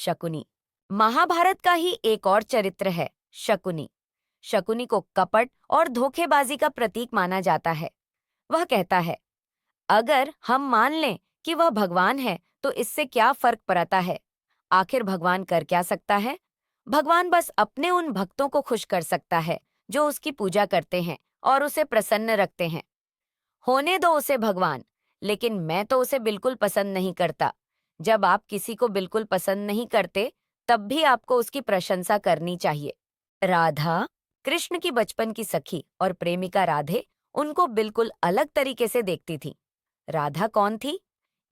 शकुनी। महाभारत का ही एक और चरित्र है शकुनी। शकुनी को कपट और धोखेबाजी का प्रतीक माना जाता है। वह कहता है, अगर हम मान लें कि वह भगवान है तो इससे क्या फर्क पड़ता है। आखिर भगवान कर क्या सकता है। भगवान बस अपने उन भक्तों को खुश कर सकता है जो उसकी पूजा करते हैं और उसे प्रसन्न रखते हैं। होने दो उसे भगवान, लेकिन मैं तो उसे बिल्कुल पसंद नहीं करता। जब आप किसी को बिल्कुल पसंद नहीं करते, तब भी आपको उसकी प्रशंसा करनी चाहिए। राधा, कृष्ण की बचपन की सखी और प्रेमिका राधे, उनको बिल्कुल अलग तरीके से देखती थी। राधा कौन थी?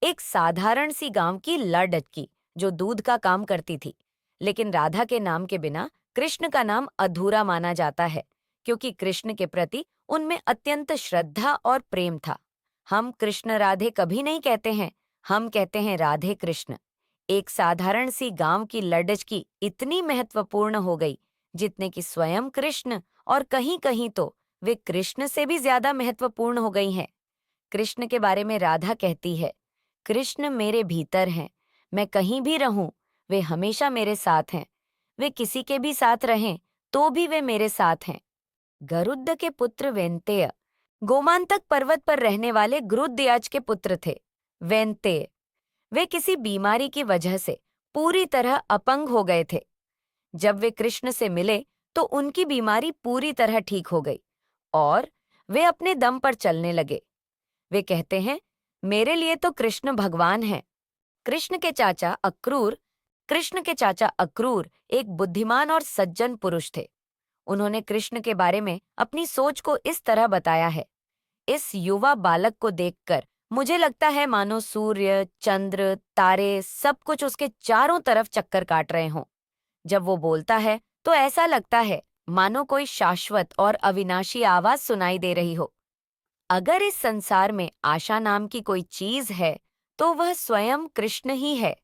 एक साधारण सी गांव की लड़की जो दूध का काम करती थी। लेकिन राधा के नाम के बिना कृष्ण का नाम अधूरा माना जाता है, क्योंकि कृष्ण के प्रति उनमें अत्यंत श्रद्धा और प्रेम था। हम कृष्ण राधे कभी नहीं कहते हैं, हम कहते हैं राधे कृष्ण। एक साधारण सी गांव की लड़की इतनी महत्वपूर्ण हो गई जितने कि स्वयं कृष्ण, और कहीं कहीं तो वे कृष्ण से भी ज्यादा महत्वपूर्ण हो गई हैं। कृष्ण के बारे में राधा कहती है, कृष्ण मेरे भीतर हैं। मैं कहीं भी रहूं, वे हमेशा मेरे साथ हैं। वे किसी के भी साथ रहें तो भी वे मेरे साथ हैं। गरुड़ के पुत्र वेंतेय गोमांतक पर्वत पर रहने वाले गरुड़ध्वज के पुत्र थे। वेंतेय, वे किसी बीमारी की वजह से पूरी तरह अपंग हो गए थे। जब वे कृष्ण से मिले तो उनकी बीमारी पूरी तरह ठीक हो गई और वे अपने दम पर चलने लगे। वे कहते हैं, मेरे लिए तो कृष्ण भगवान हैं। कृष्ण के चाचा अक्रूर कृष्ण के चाचा अक्रूर एक बुद्धिमान और सज्जन पुरुष थे। उन्होंने कृष्ण के बारे में अपनी सोच को इस तरह बताया है, इस युवा बालक को देखकर मुझे लगता है मानो सूर्य, चंद्र, तारे सब कुछ उसके चारों तरफ चक्कर काट रहे हों। जब वो बोलता है तो ऐसा लगता है मानो कोई शाश्वत और अविनाशी आवाज सुनाई दे रही हो। अगर इस संसार में आशा नाम की कोई चीज है तो वह स्वयं कृष्ण ही है।